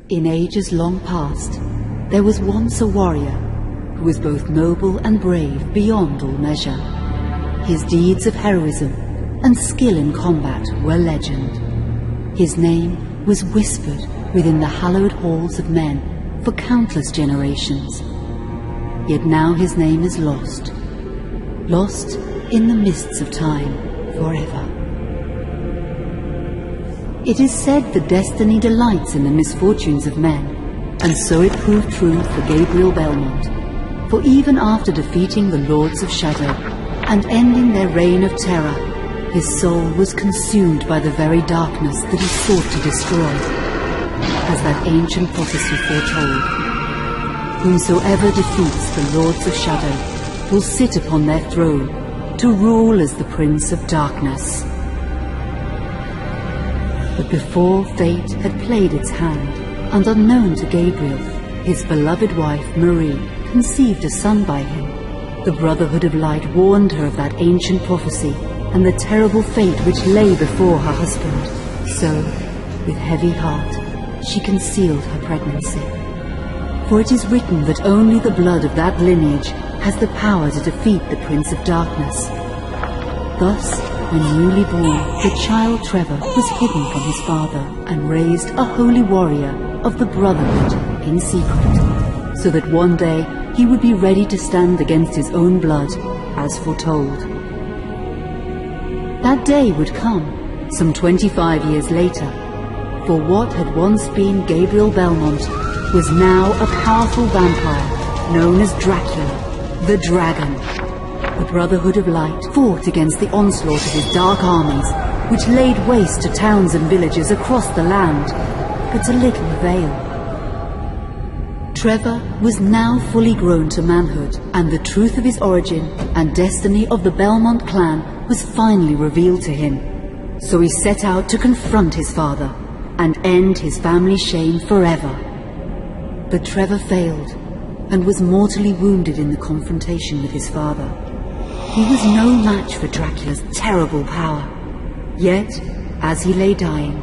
In ages long past, there was once a warrior who was both noble and brave beyond all measure. His deeds of heroism and skill in combat were legend. His name was whispered within the hallowed halls of men for countless generations. Yet now his name is lost, lost in the mists of time forever. It is said that destiny delights in the misfortunes of men, and so it proved true for Gabriel Belmont. For even after defeating the Lords of Shadow and ending their reign of terror, his soul was consumed by the very darkness that he sought to destroy, as that ancient prophecy foretold. Whomsoever defeats the Lords of Shadow will sit upon their throne to rule as the Prince of Darkness. But before fate had played its hand, and unknown to Gabriel, his beloved wife Marie conceived a son by him. The Brotherhood of Light warned her of that ancient prophecy and the terrible fate which lay before her husband. So, with heavy heart, she concealed her pregnancy. For it is written that only the blood of that lineage has the power to defeat the Prince of Darkness. Thus, when newly born, the child Trevor was hidden from his father and raised a holy warrior of the Brotherhood in secret, so that one day he would be ready to stand against his own blood, as foretold. That day would come, some 25 years later, for what had once been Gabriel Belmont was now a powerful vampire known as Dracula, the Dragon. The Brotherhood of Light fought against the onslaught of his dark armies, which laid waste to towns and villages across the land, but to little avail. Trevor was now fully grown to manhood, and the truth of his origin and destiny of the Belmont clan was finally revealed to him. So he set out to confront his father and end his family's shame forever. But Trevor failed and was mortally wounded in the confrontation with his father. He was no match for Dracula's terrible power. Yet, as he lay dying,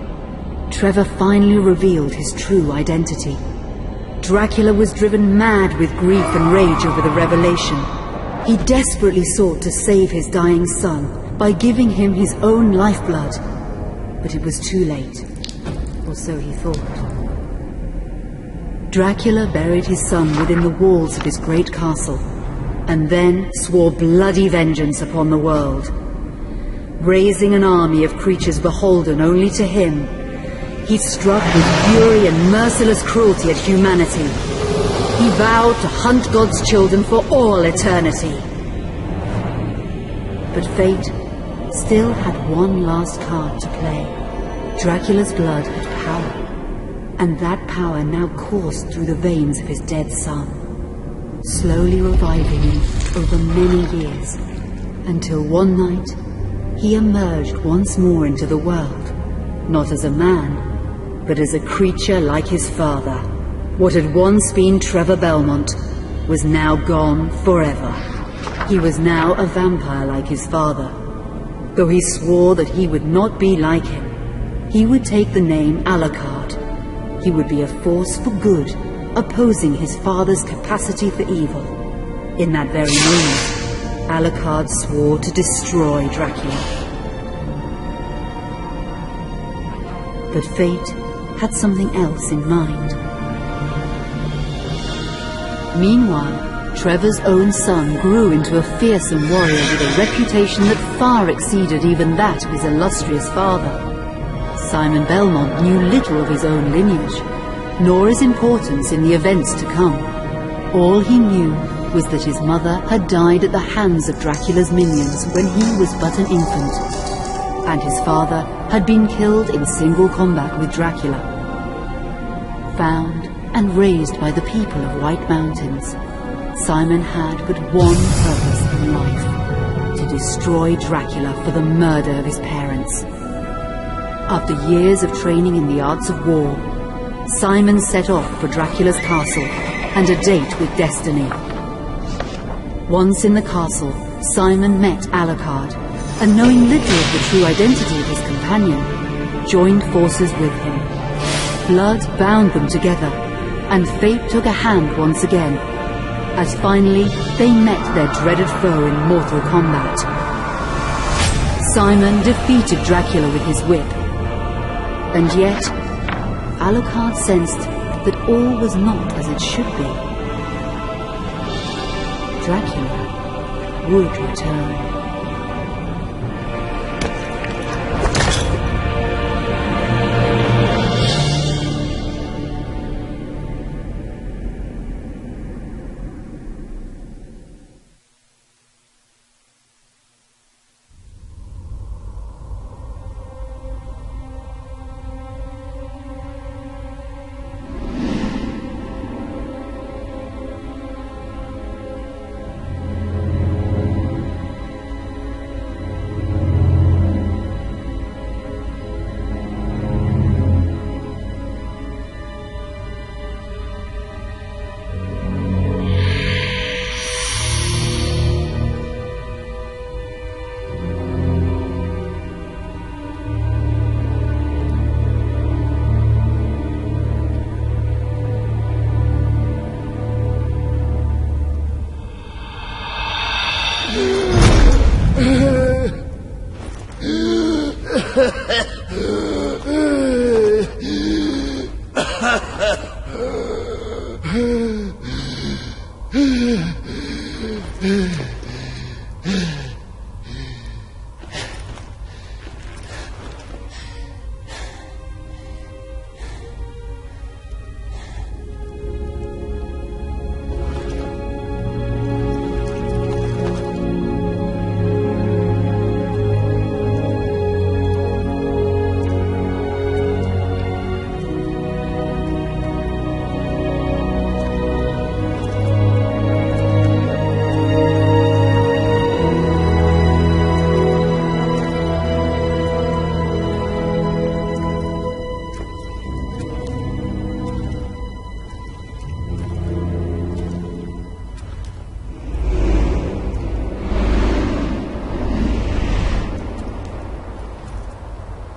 Trevor finally revealed his true identity. Dracula was driven mad with grief and rage over the revelation. He desperately sought to save his dying son by giving him his own lifeblood. But it was too late, or so he thought. Dracula buried his son within the walls of his great castle, and then swore bloody vengeance upon the world. Raising an army of creatures beholden only to him, he struck with fury and merciless cruelty at humanity. He vowed to hunt God's children for all eternity. But fate still had one last card to play. Dracula's blood had power, and that power now coursed through the veins of his dead son, slowly reviving him over many years, until one night he emerged once more into the world, not as a man, but as a creature like his father. What had once been Trevor Belmont was now gone forever. He was now a vampire like his father. Though he swore that he would not be like him, he would take the name Alucard. He would be a force for good, opposing his father's capacity for evil. In that very moment, Alucard swore to destroy Dracula. But fate had something else in mind. Meanwhile, Trevor's own son grew into a fearsome warrior with a reputation that far exceeded even that of his illustrious father. Simon Belmont knew little of his own lineage, nor his importance in the events to come. All he knew was that his mother had died at the hands of Dracula's minions when he was but an infant, and his father had been killed in single combat with Dracula. Found and raised by the people of White Mountains, Simon had but one purpose in life: to destroy Dracula for the murder of his parents. After years of training in the arts of war, Simon set off for Dracula's castle and a date with destiny. Once in the castle, Simon met Alucard, and knowing little of the true identity of his companion, joined forces with him. Blood bound them together, and fate took a hand once again, as finally they met their dreaded foe in mortal combat. Simon defeated Dracula with his whip, and yet Alucard sensed that all was not as it should be. Dracula would return.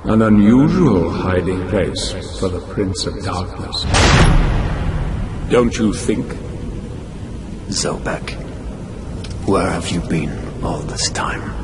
An unusual hiding place for the Prince of Darkness. Don't you think? Zobek, where have you been all this time?